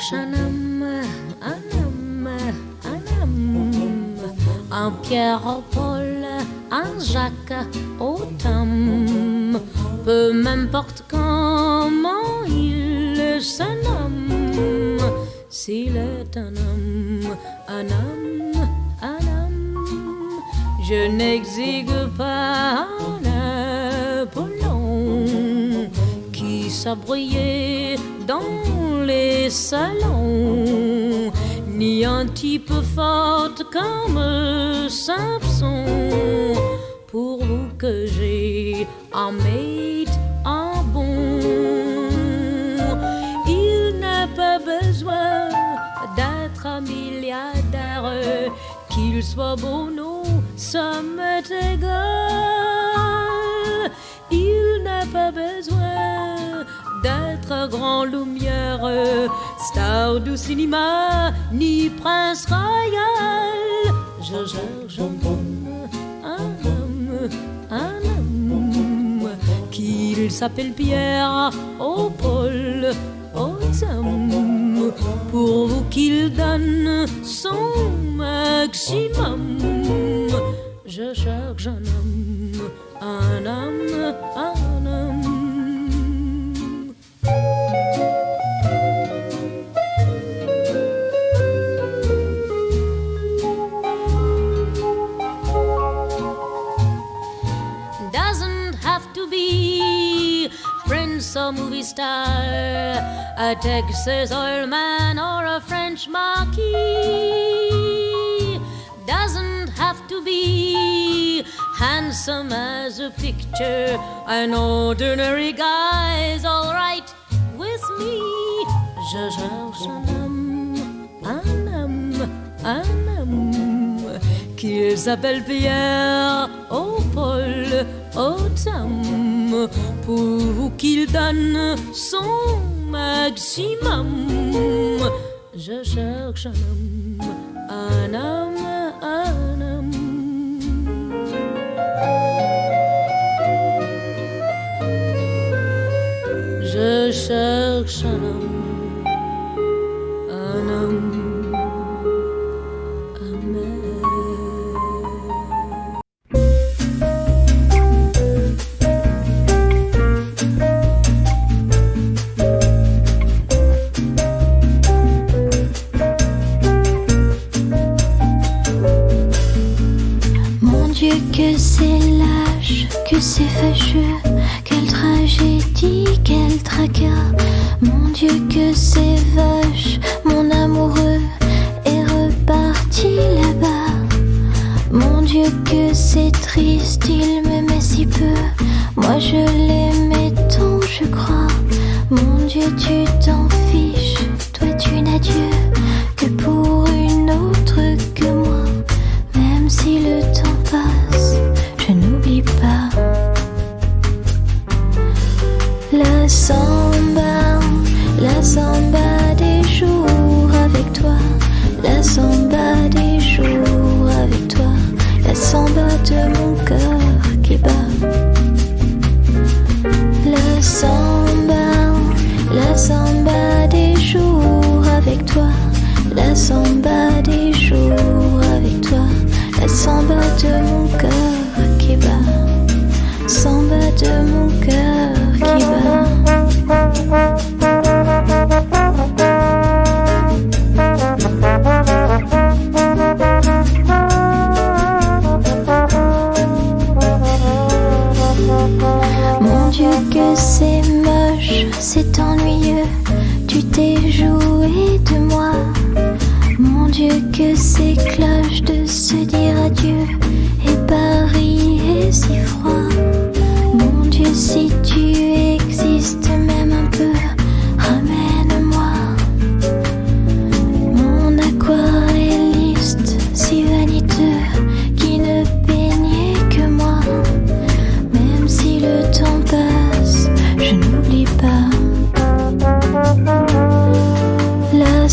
cherche un homme, un Pierre au Paul, un Jacques au Tom. Peu m'importe comment il se nomme, s'il est un homme, un homme, un homme. Je n'exigue pas un Apollon qui s'abreuillait dans les salons, ni un type fort comme Samson. Pour vous que j'ai un mate, un bon, il n'a pas besoin d'être un milliardaire, qu'il soit beau, non, ça m'est égal. Il n'a pas besoin d'être grand lumière, star du cinéma, ni prince royal. Je cherche un homme, qu'il s'appelle Pierre au Paul, au Tom, pour vous qu'il donne son maximum. Je cherche un homme, un homme, un homme. Doesn't have to be prince or movie star, a Texas oil man or a French marquis. Doesn't have to be handsome as a picture, an ordinary guy's all right with me. Je cherche un homme, un homme, qu'il s'appelle Pierre au Paul, au Tom, pour vous qu'il donne son maximum. Je cherche un homme, un homme, un homme. Je cherche un homme, un homme, un homme. Que c'est lâche, que c'est fâcheux, quelle tragédie, quel tracas. Mon Dieu que c'est vache, mon amoureux est reparti là-bas. Mon Dieu que c'est triste, il m'aimait si peu, moi je l'aimais tant je crois. Mon Dieu tu t'en fiches, toi tu n'as Dieu que pour une autre que moi. Même si le temps passe, je n'oublie pas la samba des jours avec toi, la samba des jours avec toi, la samba de mon cœur qui bat. La samba des jours avec toi, la samba des jours avec toi, la samba de mon cœur qui bat, samba de mon cœur qui bat. Mon Dieu que c'est moche, c'est ennuyeux, tu t'es joué de moi. Mon Dieu que c'est cloche de se dire adieu, et Paris est si froid. Mon Dieu si tu existes même un peu, ramène-moi. Mon aquarelliste si vaniteux, qui ne peignait que moi. Même si le temps passe, je n'oublie pas la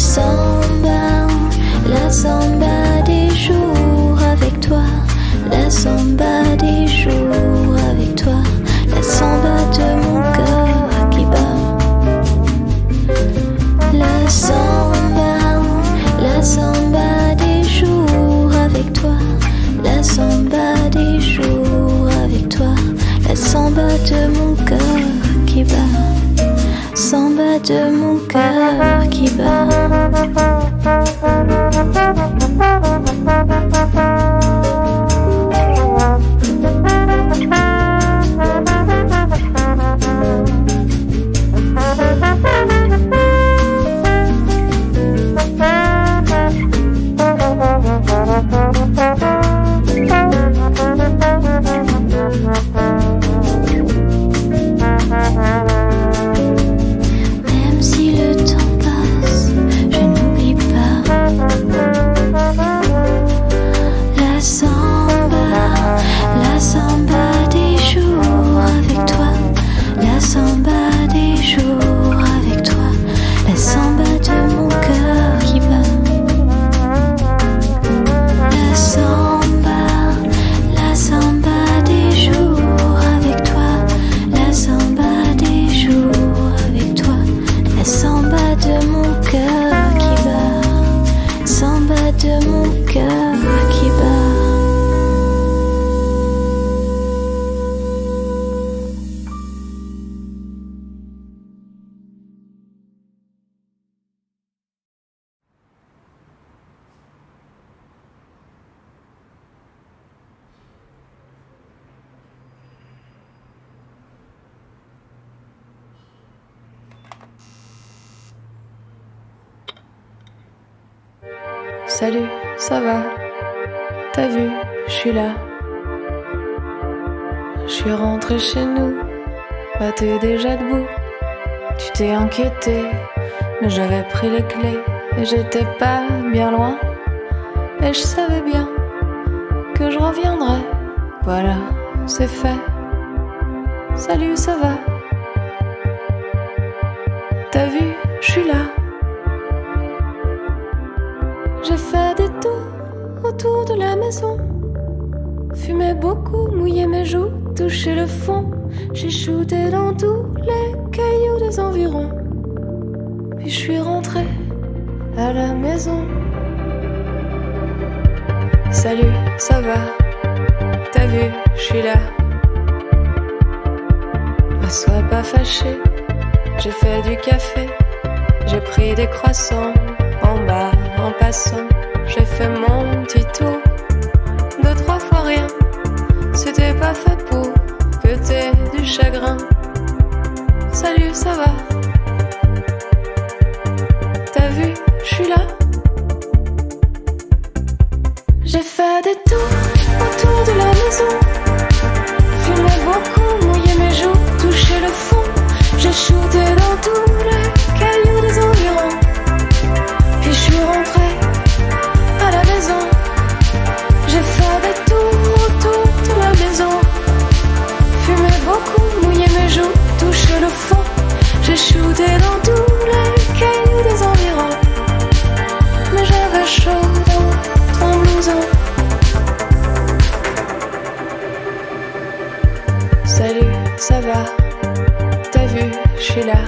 samba des jours avec toi, la samba des jours avec toi, la samba de mon cœur qui Salut, ça va? T'as vu, je suis là. Je suis rentré chez nous, bah t'es déjà debout. Tu t'es inquiété, mais j'avais pris les clés et j'étais pas bien loin. Et je savais bien que je reviendrais. Voilà, c'est fait. Salut, ça va? T'as vu, je suis là. J'ai fait des tours autour de la maison. Fumé beaucoup, mouillé mes joues, touché le fond. J'ai shooté dans tous les cailloux des environs. Puis je suis rentré à la maison. Salut, ça va? T'as vu, je suis là. Bah, sois pas fâché, j'ai fait du café. J'ai pris des croissants en bas, en passant. J'ai fait mon petit tour, 2-3 fois rien. C'était pas fait pour que t'aies du chagrin. Salut, ça va? T'as vu, je suis là. J'ai fait des tours autour de la maison. Fumé beaucoup, mouillé mes joues, touché le fond. J'ai shooté dans tous les cailloux des environs. Puis je suis rentré à la maison. J'ai fait des tours autour de la maison. Fumé beaucoup, mouillé mes joues, touché le fond. J'ai shooté dans tous les cailloux des environs. Mais j'avais chaud dans ton blouson. Salut, ça va? T'as vu, je suis là.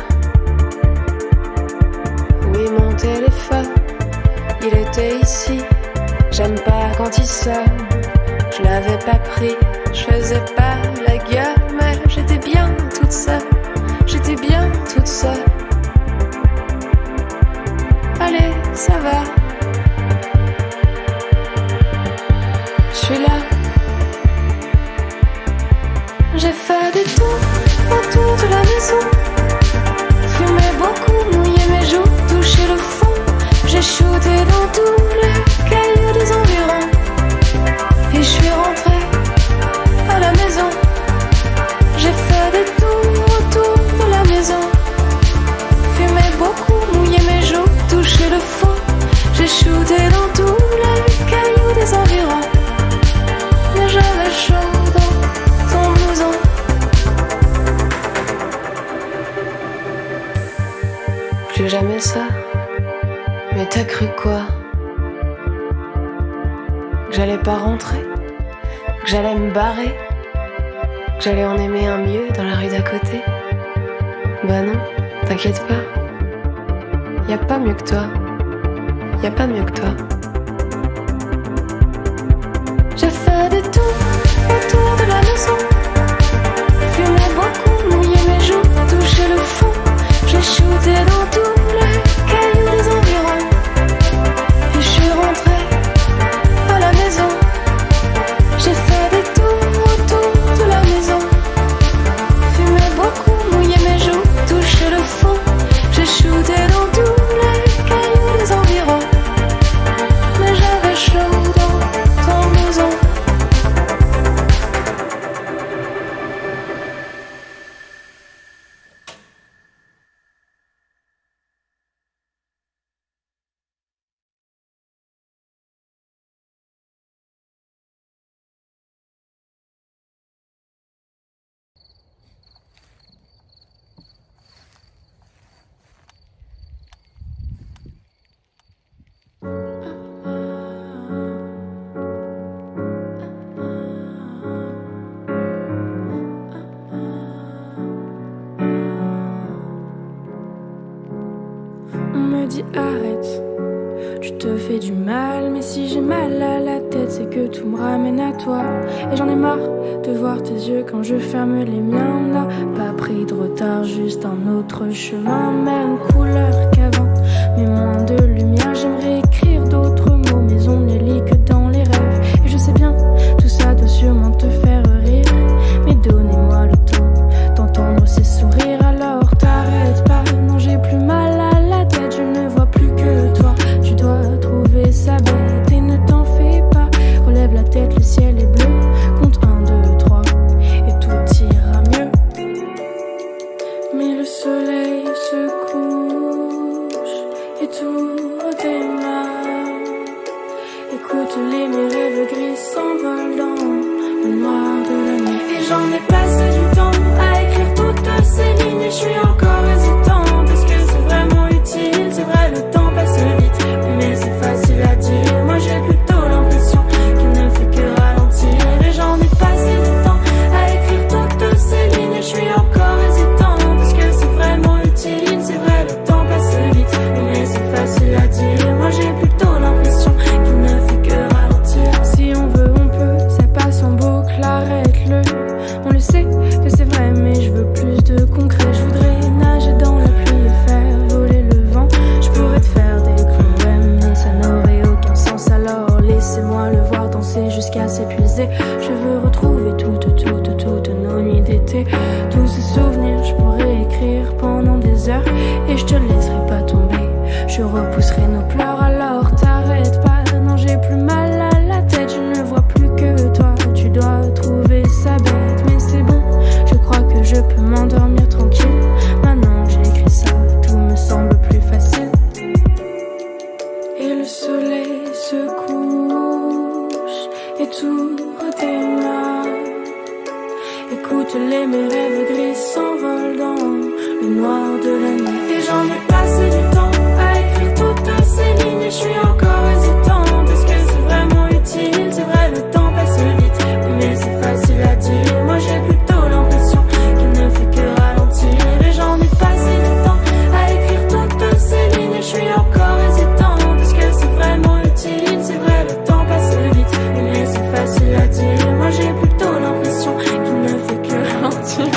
Oui, mon téléphone, il était ici. J'aime pas quand il sonne. Je l'avais pas pris, je faisais pas la gueule. Mais j'étais bien toute seule. J'étais bien toute seule. Allez, ça va? Je suis là. J'ai fait des tours autour de la maison. Fumé beaucoup, mouillé mes joues, touché le fond. J'ai shooté dans tous les cailloux des environs. Et je suis rentré à la maison. J'ai fait des tours autour de la maison. Fumé beaucoup, mouillé mes joues, touché le fond. J'ai shooté dans tous les cailloux des environs. Mais j'avais chaud dans ton blouson. Plus jamais ça. Mais t'as cru quoi? Que j'allais pas rentrer? Que j'allais me barrer? Que j'allais en aimer un mieux dans la rue d'à côté? Bah non, t'inquiète pas. Y'a pas mieux que toi. Y'a pas mieux que toi. J'ai fait des tours autour de la maison. Fumé beaucoup, mouillé mes joues, touché le fond. J'ai shooté dans tous les cailloux des environs. Puis je suis rentré à la maison. J'ai fait des tours autour de la maison. Fumé beaucoup, mouillé mes joues, touché le fond. J'ai shooté dans tous les cailloux des environs. Mais j'avais chaud dans ton blouson. On me dit arrête, tu te fais du mal. Mais si j'ai mal à la tête, c'est que tout me ramène à toi. Et j'en ai marre de voir tes yeux quand je ferme les miens. On n'a pas pris de retard, juste un autre chemin. Même couleur qu'avant, mais moins de lumière. J'aimerais écrire d'autres mots, mais on ne les lit que dans les rêves. Et je sais bien, tout ça doit sûrement te faire rire. Mais donnez-moi le temps d'entendre ces sourires. Alors t'arrêtes pas, non j'ai plus mal à la tête. Je ne vois plus que toi, tu dois trouver ça bête. Écoute mes rêves gris s'envolent dans le noir de la nuit. Et j'en ai passé du temps à écrire toutes ces lignes. Et je suis encore hésitante. Est-ce que c'est vraiment utile? C'est vrai, le temps passe vite, mais c'est facile à dire. Moi j'ai plutôt l'impression qu'il ne fait que ralentir. Et j'en ai passé du temps à écrire toutes ces lignes. Et je suis encore hésitante. Est-ce que c'est vraiment utile? C'est vrai, le temps passe vite, mais c'est facile à dire. Moi j'ai plutôt l'impression qu'il ne fait que ralentir. Si on veut, on peut, ça passe en boucle, arrête-le. On le sait que c'est vrai, mais je veux plus de concret. Je voudrais nager dans la pluie et faire voler le vent. Je pourrais te faire des poèmes, mais ça n'aurait aucun sens. Alors laissez-moi le voir danser jusqu'à s'épuiser. Je veux retrouver toutes nos nuits d'été. Tous ces souvenirs, je pourrais écrire pendant des heures. Et je te laisserai pas tomber, je repousserai nos pleurs. Alors t'arrêtes pas, non j'ai plus mal à la tête. Je ne vois plus que toi, tu dois trouver ça bête. Mais c'est bon, je crois que je peux m'endormir tranquille. Maintenant que j'ai écrit ça, tout me semble plus facile. Et le soleil se couche et tout redémarre. Écoute mes rêves gris s'envolent dans le noir de la nuit. Et j'en ai passé du temps à écrire toutes ces lignes. Et je suis encore hésitante. Est-ce que c'est vraiment utile? C'est vrai, le temps passe vite, mais c'est facile à dire. Moi j'ai plutôt l'impression qu'il ne fait que ralentir. Et j'en ai passé du temps à écrire toutes ces lignes. Et je suis encore hésitante. Est-ce que c'est vraiment utile? C'est vrai, le temps passe vite, mais c'est facile à dire. Moi j'ai plutôt l'impression qu'il ne fait que ralentir.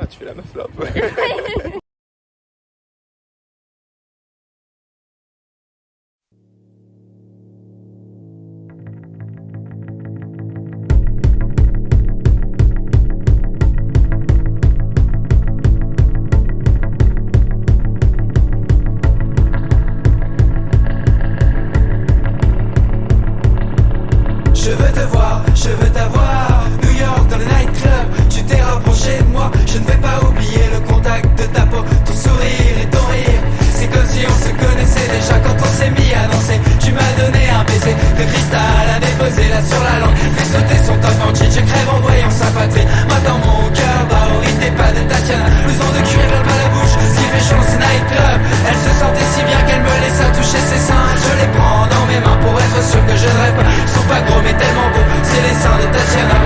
Tu fais la meuf là un peu. Je veux te voir, je veux t'avoir. New York dans le nightclub, tu t'es rapproché de moi. Je ne vais pas oublier le contact de ta peau, ton sourire et ton rire. C'est comme si on se connaissait déjà quand on s'est mis à danser. Tu m'as donné un baiser de cristal à déposer là sur la langue. Fais sauter son top en jean, je crève en voyant sa patrie. Moi dans mon cœur, bah au rythme des pas de Tatiana. Blouson de cuir, l'albe à la bouche, ce qui fait chaud ce nightclub. Elle se sentait si bien qu'elle me laissa toucher ses seins. Je les prends dans mes mains pour être sûr que je ne rêve pas. Ils sont pas gros mais tellement beaux, c'est les seins de Tatiana.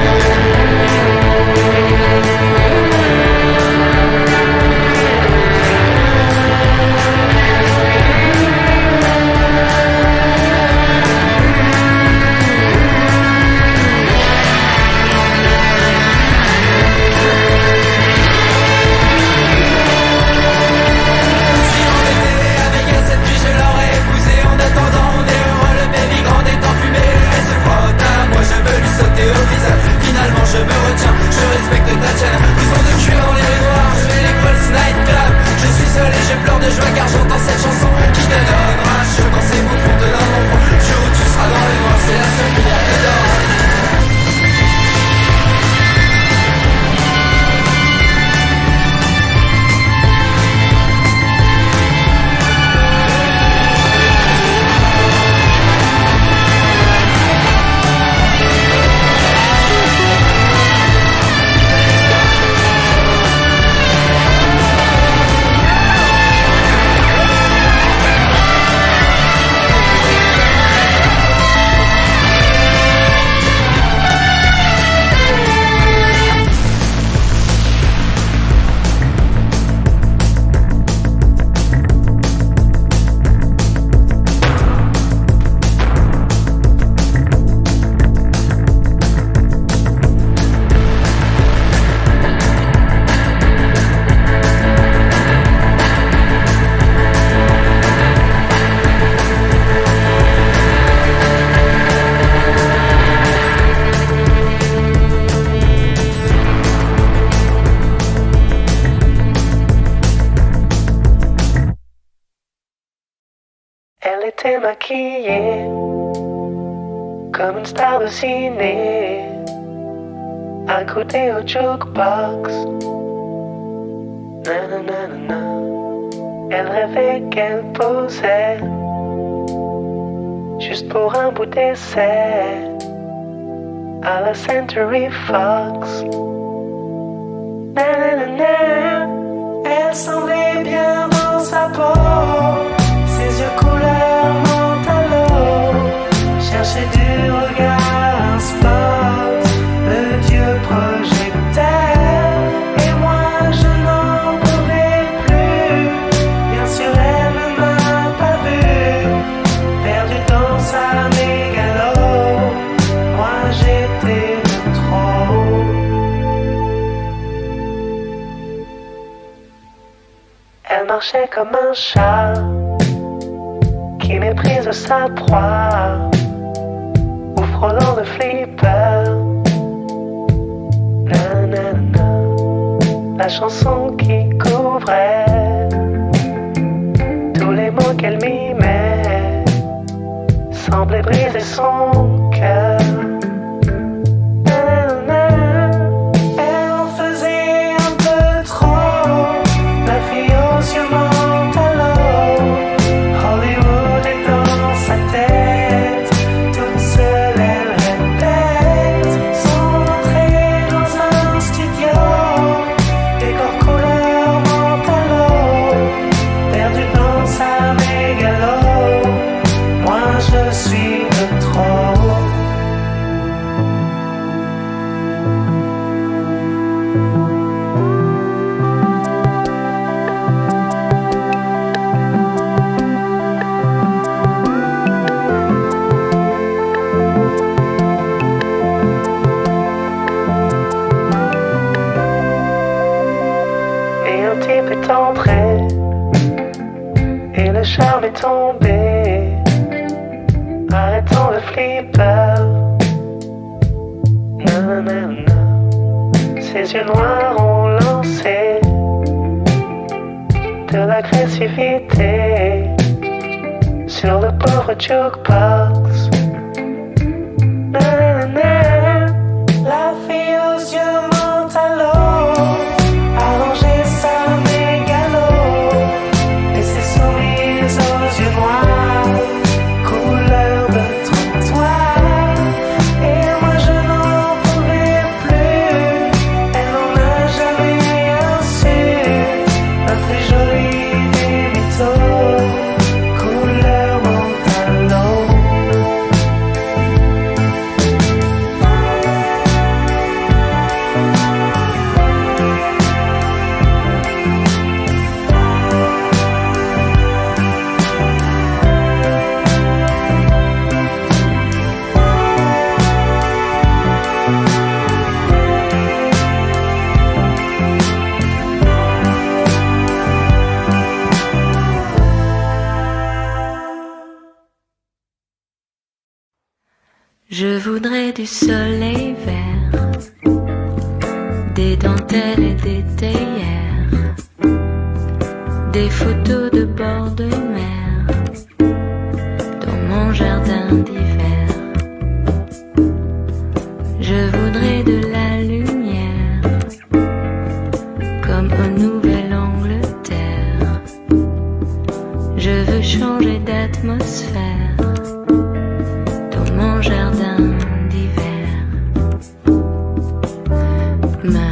maquillée comme une star de ciné, à côté au jukebox. Nanana, elle rêvait qu'elle posait juste pour un bout d'essai à la Century Fox. Nanana, elle semblait bien dans sa peau, ses yeux couleur mentalo cherchaient du regard un spot, le dieu projecteur. Et moi je n'en pouvais plus, bien sûr elle ne m'a pas vu, perdu dans sa mégalo, moi j'étais de trop. Elle marchait comme un chat qui méprise sa proie, ou frôlant de flipper. Nanana, la chanson qui couvrait tous les mots qu'elle mimait semblait briser son cœur. Nanana, elle en faisait un peu trop, la fille aux yeux mentalo. Hollywood est dans sa tête, toute seule elle répète son entrée dans un studio, décor couleur mentalo, perdu dans sa mégalo, moi je suis de trop. Et un type est entré, et le charme est tombé, arrêtons le flipper. Nanana, ses yeux noirs ont lancé de l'agressivité sur le pauvre jukebox. Nanana, la fille aux yeux mentalo arrangeait sa mégalo, et ses sourires aux yeux noirs couleur de trottoir. Et moi je n'en pouvais plus, elle n'en a jamais rien su, la plus jolie des mythos, couleur mentalo. Je voudrais du soleil vert, des dentelles et des théières, des photos de bord de mer dans mon jardin d'hiver. Je voudrais de la lumière comme en Nouvelle-Angleterre. Je veux changer d'atmosphère dans mon jardin d'hiver. Ma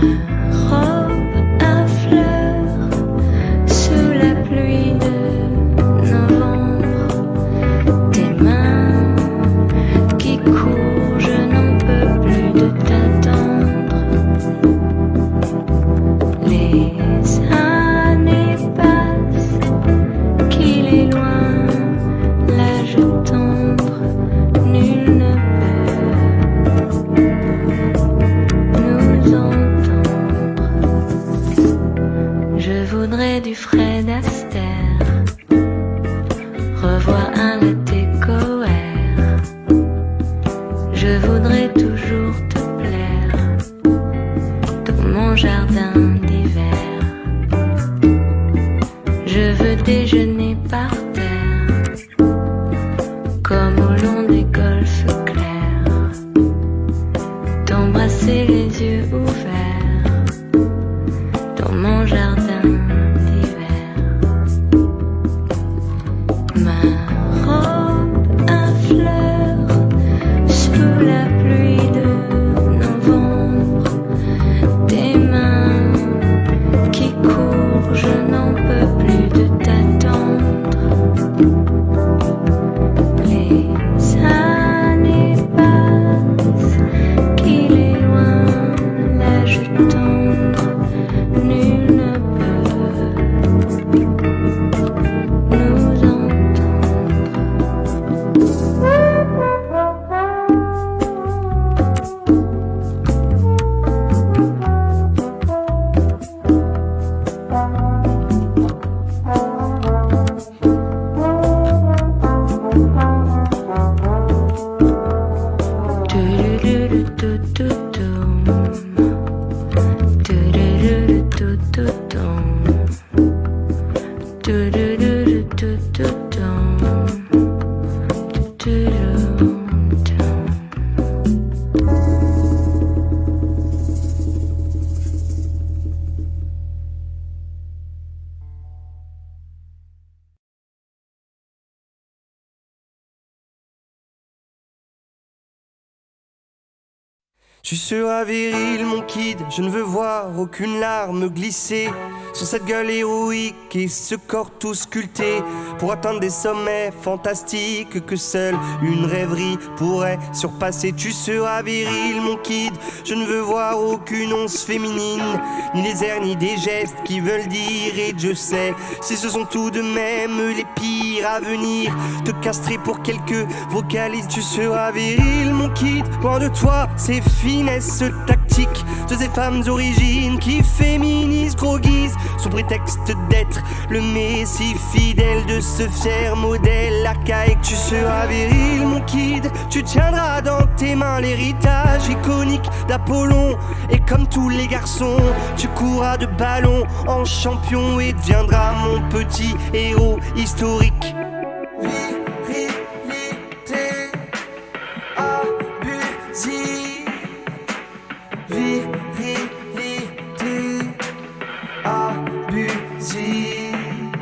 robe à fleurs sous la pluie de novembre. Tes mains qui courent, je n'en peux plus de t'attendre. Les années passent, qu'il est loin l'âge tendre. Nul ne peut nous entendre. Je voudrais du Fred Astaire, revoir un latte coère. Je voudrais toujours te plaire dans mon jardin d'hiver. Je veux déjeuner par terre t'embrasser les yeux ouverts dans mon jardin d'hiver. Ma robe à fleurs sous la pluie de novembre, tes mains qui courent, je n'en peux plus de t'attendre. Les années passent, qu'il est loin l'âge tendre, nul ne peut nous entendre. Tu seras viril, mon kid, je ne veux voir aucune larme glisser sur cette gueule héroïque et ce corps tout sculpté pour atteindre des sommets fantastiques que seule une rêverie pourrait surpasser. Tu seras viril, mon kid, je ne veux voir aucune once féminine, ni les airs ni des gestes qui veulent dire et je sais si ce sont tout de même les pires à venir te castrer pour quelques vocalises. Tu seras viril, mon kid, loin de toi ces finesses tactiques de ces femmes origines qui féminisent, groguisent sous prétexte d'être le messie fidèle de ce fier modèle archaïque. Tu seras viril, mon kid, tu tiendras dans tes mains l'héritage iconique d'Apollon et comme tous les garçons tu courras de ballon en champion et deviendras mon petit héros historique. Virilité abusive, virilité abusive.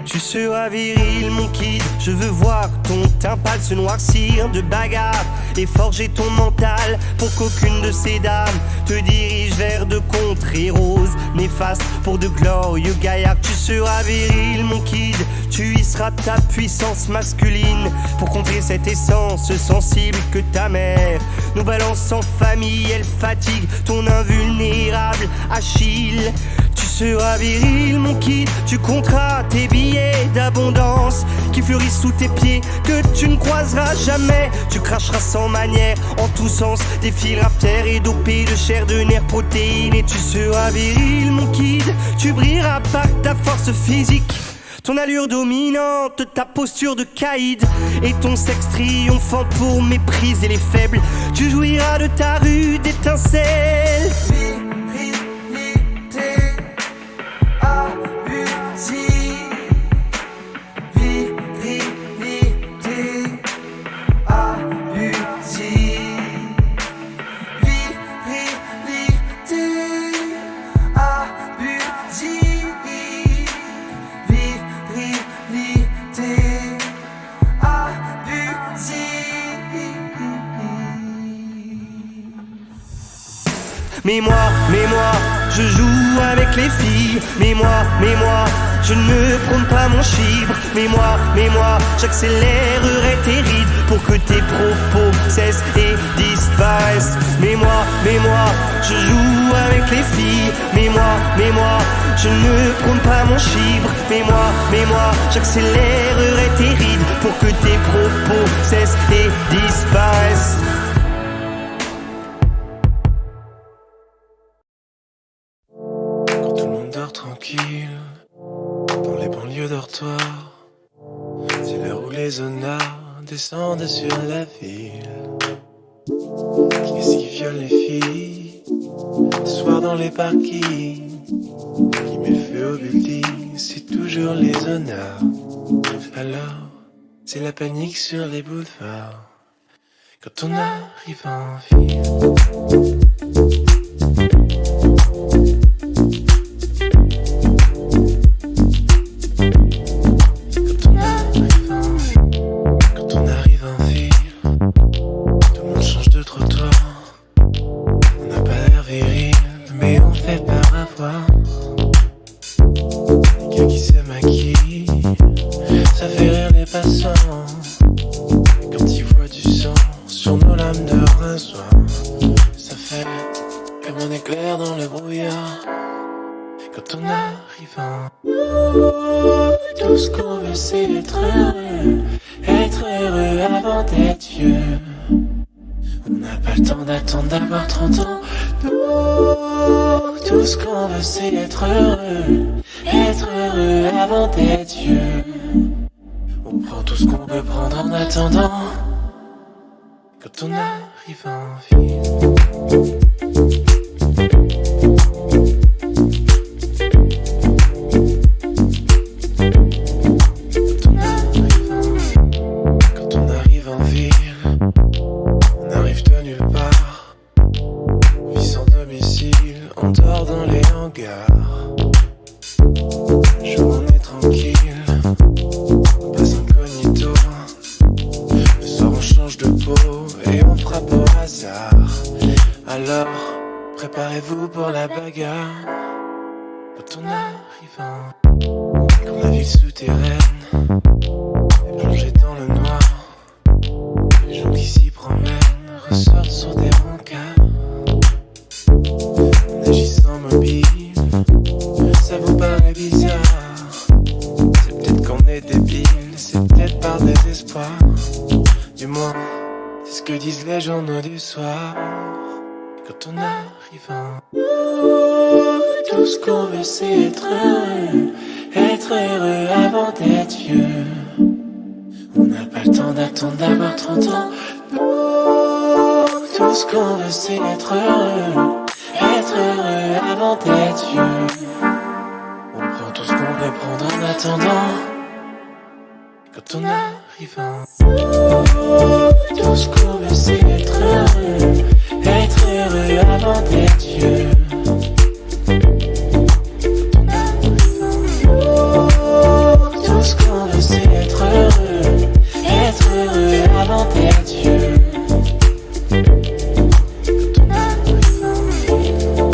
Tu seras viril, mon kid, je veux voir ton teint pâle se noircir de bagarre et forger ton mental pour qu'aucune de ces dames te dirige vers de contrées roses néfastes pour de glorieux gaillards. Tu seras viril, mon kid, tu y seras ta puissance masculine pour contrer cette essence sensible que ta mère nous balance en famille. Elle fatigue ton invulnérable Achille. Tu seras viril, mon kid, tu compteras tes billets d'abondance qui fleurissent sous tes pieds que tu ne croiseras jamais. Tu cracheras sans manière en tous sens des fils raftaires et dopés de chair, de nerfs, protéines. Et tu seras viril, mon kid, tu brilleras par ta force physique, ton allure dominante, ta posture de caïd et ton sexe triomphant pour mépriser les faibles. Tu jouiras de ta rude étincelle. Mais moi, je joue avec les filles. Mais moi, je ne prône pas mon chibre. Mais moi, j'accélérerai tes rides pour que tes propos cessent et disparaissent. Mais moi, je joue avec les filles. Mais moi, je ne prône pas mon chibre. Mais moi, j'accélérerai tes rides pour que tes propos cessent et disparaissent. Tranquille, dans les banlieues dortoirs, c'est l'heure où les honnards descendent sur la ville. Qui si viole les filles, ce soir dans les parkings, qui met feu au building, c'est toujours les honnards. Alors, c'est la panique sur les boulevards, quand on arrive en ville. fait peur à voir. Les gars qui se maquillent, ça fait rire les passants. Quand ils voient du sang sur nos lames de rasoir, ça fait comme un éclair dans le brouillard. Et quand on arrive en haut, tout ce qu'on veut c'est être heureux avant d'être vieux. On n'a pas le temps d'attendre d'avoir 30 ans. Nous, tout ce qu'on veut c'est être heureux avant d'être vieux. On prend tout ce qu'on peut prendre en attendant, quand on arrive en ville. Quand on arrive en ville, on arrive de nulle part. Vie sans domicile, on dort dans les hangars. Jour on est tranquille, on passe incognito. Le soir on change de peau et on frappe au hasard. Alors, préparez-vous pour la bagarre. Quand on arrive en... Quand la ville souterraine est plongée dans le noir, les gens qui s'y promènent ressortent sur des rencarts. On agit sans mobile, ça vous paraît bizarre. C'est peut-être qu'on est débile, c'est peut-être par désespoir. Du moins, c'est ce que disent les journaux du soir. Quand on arrive en haut, tout ce qu'on veut c'est être heureux avant d'être vieux. On n'a pas le temps d'attendre d'avoir 30 ans. Nous, tout ce qu'on veut c'est être heureux avant d'être vieux. On prend tout ce qu'on peut prendre en attendant, quand on arrive en haut. Tout ce qu'on veut c'est être heureux avant d'être vieux. Quand on arrive en haut, tout ce qu'on veut c'est être heureux avant d'être vieux. Quand on arrive en haut,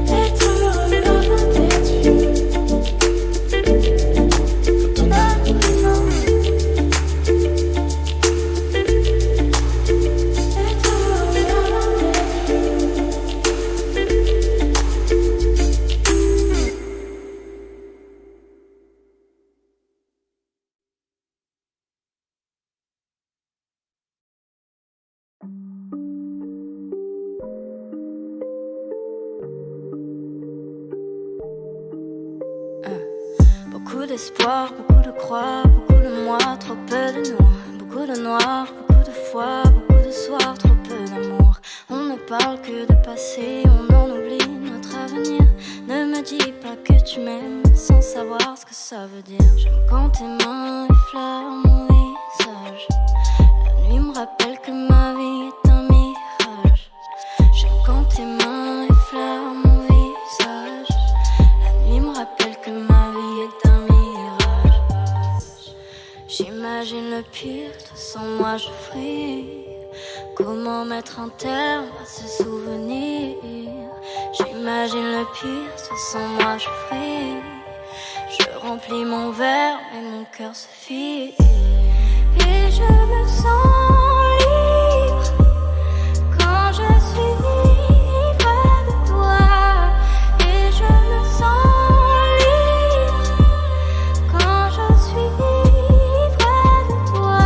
être heureux avant d'être vieux. Quand on arrive en haut. Beaucoup d'espoir, beaucoup de croix, beaucoup de moi, trop peu de nous. Beaucoup de noir, beaucoup de foi, beaucoup de soirs, trop peu d'amour. On ne parle que de passé, on en oublie notre avenir. Ne me dis pas que tu m'aimes sans savoir ce que ça veut dire. J'aime quand tes mains effleurent mon visage. La nuit me rappelle que ma vie est un mirage. J'aime quand tes mains effleurent mon visage. La nuit me rappelle que ma vie est un mirage. J'imagine le pire, toi sans moi je fris. Comment mettre un terme à ces souvenirs? J'imagine le pire, toi sans moi je fris. Je remplis mon verre et mon cœur se fige. Et je me sens libre quand je suis près de toi. Et je me sens libre quand je suis près de toi.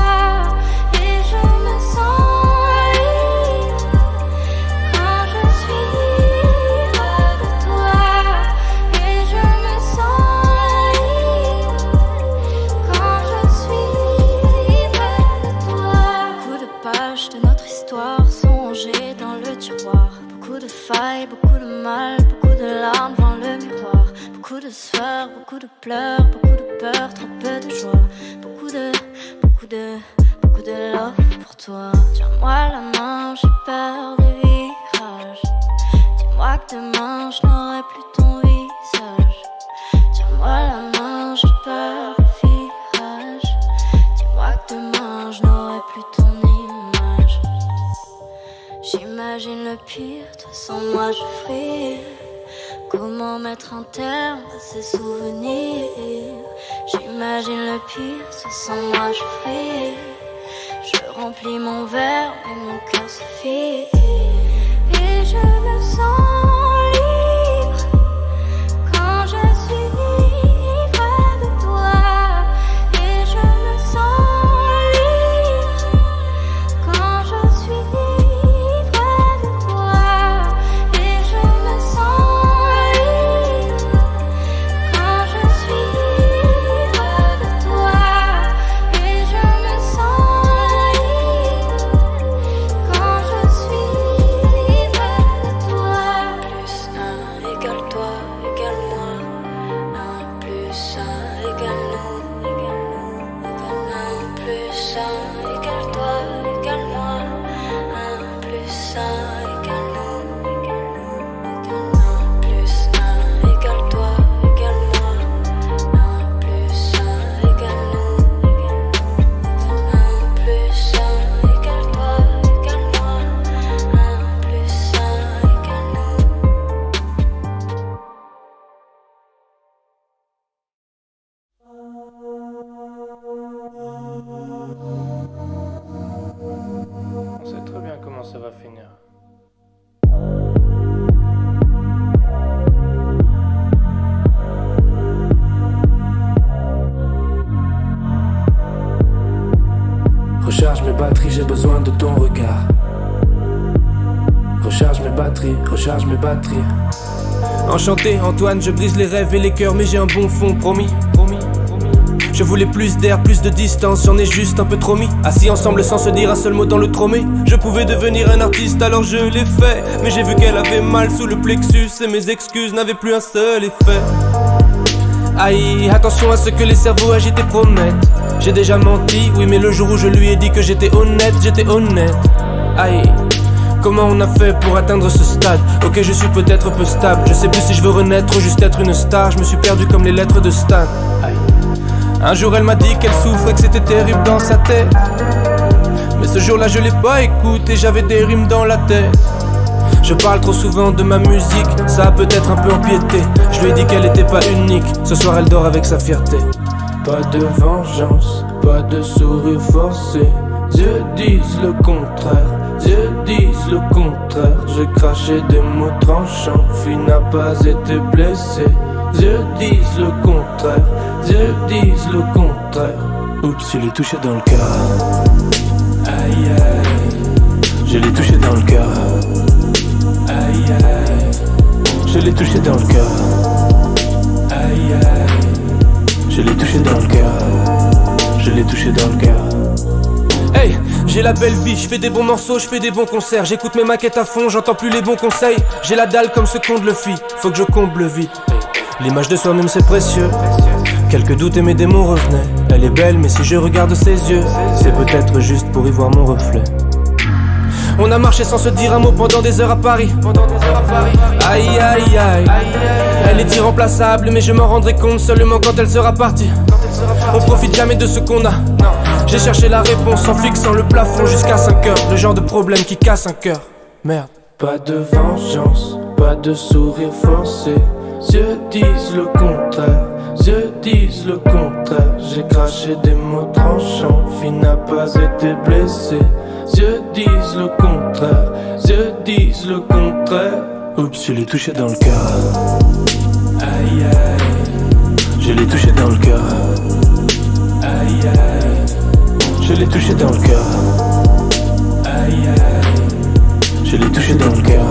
Et je me sens libre quand je suis près de toi. Et je me sens libre quand je suis près de toi. Beaucoup de pages de notre histoire sont rangées dans le tiroir. Beaucoup de failles, beaucoup de mal, beaucoup de larmes devant le miroir. Beaucoup de sueur, beaucoup de pleurs, beaucoup de peur, trop peu de joie. Beaucoup de love pour toi. Tiens-moi la main, j'ai peur des virages. Dis-moi que demain je n'aurai plus ton visage. Tiens-moi la main, j'ai peur des virages. Dis-moi que demain je n'aurai plus ton image. J'imagine le pire, de toute façon moi je fris. Comment mettre un terme à ces souvenirs? J'imagine le pire, de toute façon moi je fris. Je remplis mon verre, mais mon cœur se fige. Et je me sens libre quand je suis près de toi. Et je me sens libre quand je suis près de toi. Et je me sens libre quand je suis près de toi. Et je me sens libre quand je suis près de toi. Plus 1 égale toi, égale moi. 1 plus 1 égale nous. 1 plus 1 égale toi, égale moi. 1 plus 1 égale nous. 1 plus 1 égale toi, égale moi. 1 plus 1 égale nous. 1 plus 1 égale toi, égale moi. 1 plus 1 égale nous. On sait très bien comment ça va finir. Recharge mes batteries, j'ai besoin de ton regard. Recharge mes batteries, recharge mes batteries. Enchanté Antoine, je brise les rêves et les cœurs, mais j'ai un bon fond, promis. Je voulais plus d'air, plus de distance, j'en ai juste un peu trop mis. Assis ensemble sans se dire un seul mot dans le tromé. Je pouvais devenir un artiste alors je l'ai fait. Mais j'ai vu qu'elle avait mal sous le plexus et mes excuses n'avaient plus un seul effet. Aïe, attention à ce que les cerveaux agités promettent. J'ai déjà menti, oui mais le jour où je lui ai dit que j'étais honnête, j'étais honnête. Aïe, comment on a fait pour atteindre ce stade? Ok, je suis peut-être peu stable, je sais plus si je veux renaître ou juste être une star. Je me suis perdu comme les lettres de Stan. Aïe. Un jour elle m'a dit qu'elle souffrait, que c'était terrible dans sa tête. Mais ce jour-là je l'ai pas écouté, j'avais des rimes dans la tête. Je parle trop souvent de ma musique, ça a peut-être un peu empiété. Je lui ai dit qu'elle était pas unique, ce soir elle dort avec sa fierté. Pas de vengeance, pas de sourire forcé. Dieu disent le contraire, Dieu disent le contraire. J'ai craché des mots tranchants, fille n'a pas été blessée. Dieu disent le contraire, Dieu disent le contraire. Oups, je l'ai touché dans le cœur. Aïe aïe, je l'ai touché dans le cœur. Aïe aïe, je l'ai touché dans le cœur. Aïe aïe, je l'ai touché dans le cœur. Je l'ai touché dans le cœur. Hey, j'ai la belle vie, je fais des bons morceaux, je fais des bons concerts. J'écoute mes maquettes à fond, j'entends plus les bons conseils. J'ai la dalle comme ce qu'on le fit, faut que je comble vite. L'image de soi-même c'est précieux. Quelques doutes et mes démons revenaient. Elle est belle mais si je regarde ses yeux, c'est peut-être juste pour y voir mon reflet. On a marché sans se dire un mot pendant des heures à Paris. Aïe aïe aïe, elle est irremplaçable mais je m'en rendrai compte seulement quand elle sera partie. On profite jamais de ce qu'on a. J'ai cherché la réponse en fixant le plafond jusqu'à 5 heures. Le genre de problème qui casse un cœur. Merde. Pas de vengeance, pas de sourire forcé. Dieu disent le contraire, Dieu disent le contraire. J'ai craché des mots tranchants, fille n'a pas été blessée. Dieu disent le contraire, Dieu disent le contraire. Oups, je l'ai touché dans le cœur. Aïe aïe, je l'ai touché dans le cœur. Aïe aïe, je l'ai touché dans le cœur. Aïe aïe, je l'ai touché dans le cœur.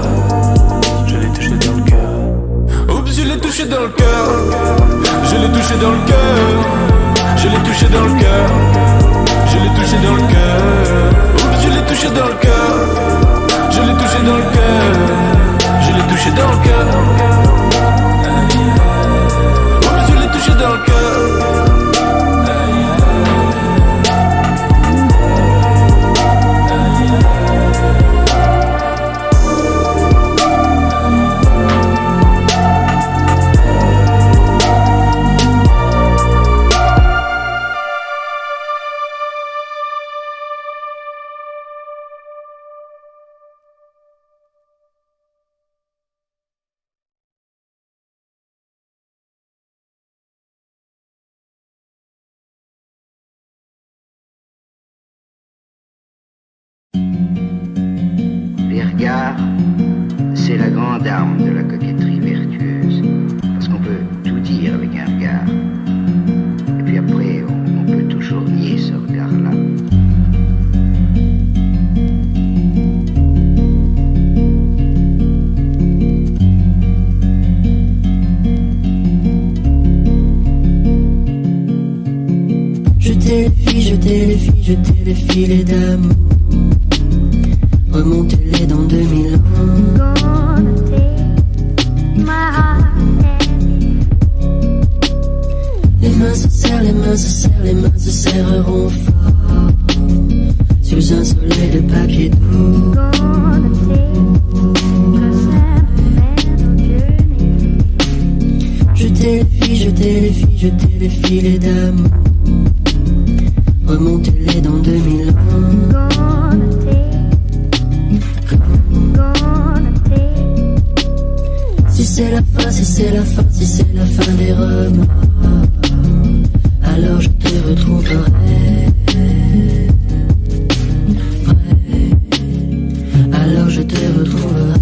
Je l'ai touché dans le cœur. Oups, je l'ai touché dans le cœur. Je l'ai touché dans le cœur. Je l'ai touché dans le cœur. Je l'ai touché dans le cœur. Oups, je l'ai touché dans le cœur. Je l'ai touché dans le cœur. Je l'ai touché dans le cœur. Oups, je l'ai touché dans le cœur. Les regards, c'est la grande arme de la coquetterie vertueuse. Parce qu'on peut tout dire avec un regard. Et puis après, on peut toujours nier ce regard-là. Jetez les filets d'amour, remontez-les dans 2000 ans. Les mains se serrent, les mains se serrent, les mains se serreront fort sous un soleil de papier d'eau. Jetez les filets d'amour, remontez-les dans 2000 ans. Si c'est la fin, si c'est la fin, si c'est la fin des remords, alors je te retrouverai. Alors je te retrouverai.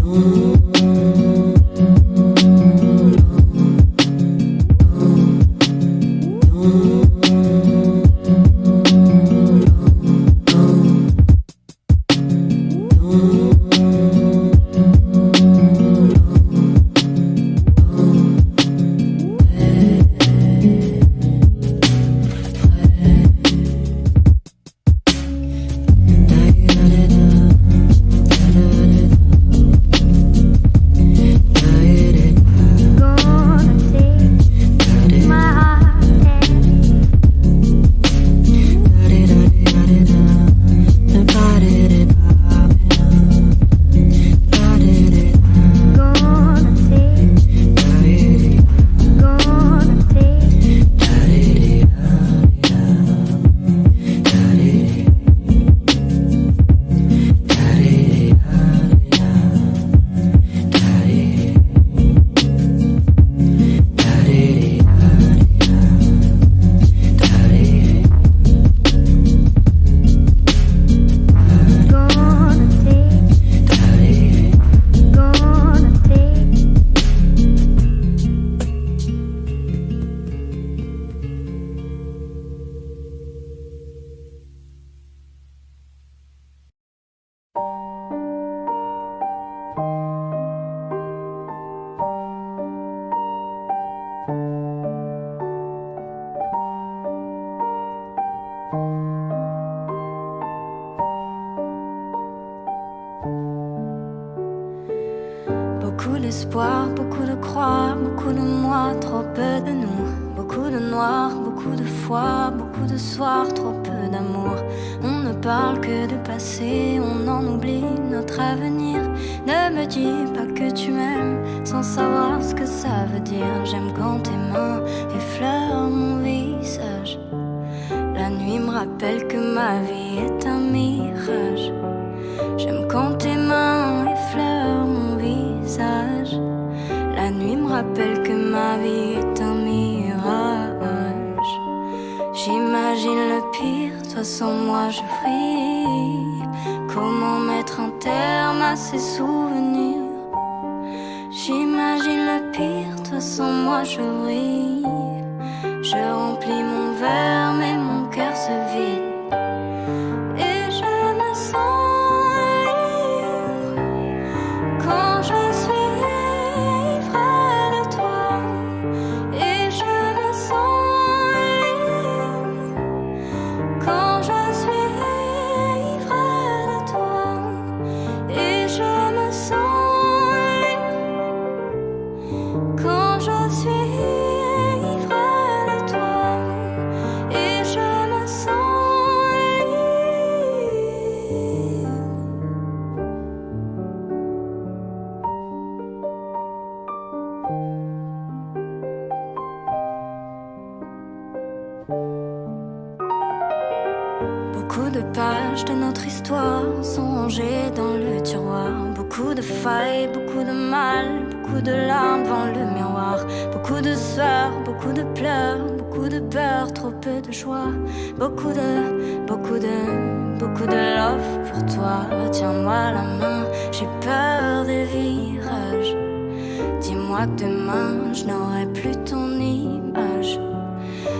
Beaucoup d'espoir, beaucoup de croire, beaucoup de moi, trop peu de nous. Beaucoup de noir, beaucoup de foi, beaucoup de soirs, trop peu d'amour. On ne parle que de passé, on en oublie notre avenir. Ne me dis pas que tu m'aimes sans savoir ce que ça veut dire. J'aime quand tes mains effleurent mon visage. La nuit me rappelle que ma vie est un mirage. J'aime quand tes mains effleurent mon visage. La nuit me rappelle que ma vie est un mirage. J'imagine le pire, toi sans moi je vrille. Comment mettre un terme à ces souvenirs? J'imagine le pire, toi sans moi je vrille. Je remplis mon verre mais mon cœur se vide. Et je me sens quand je suis ivre de toi. Et je me sens libre quand je suis ivre de toi. Et je me sens libre quand je suis ivre de toi. Et je me sens libre. Beaucoup de pages de notre histoire sont rangées dans le tiroir. Beaucoup de failles, beaucoup de mal, beaucoup de larmes devant le miroir. Beaucoup de sueur, beaucoup de pleurs, beaucoup de peur, trop peu de joie. Beaucoup de beaucoup de love pour toi. Tiens-moi la main, j'ai peur des virages. Dis-moi que demain je n'aurai plus ton image.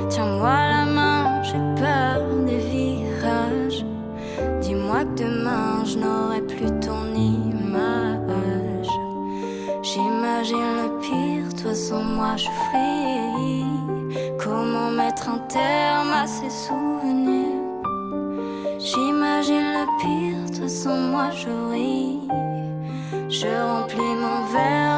Tiens-moi la main, j'ai peur des virages. Dis-moi que demain je n'aurai plus ton image. J'imagine le pire, toi sans moi je fris. Comment mettre un terme à ces souvenirs? J'imagine le pire, toi sans moi je ris. Je remplis mon verre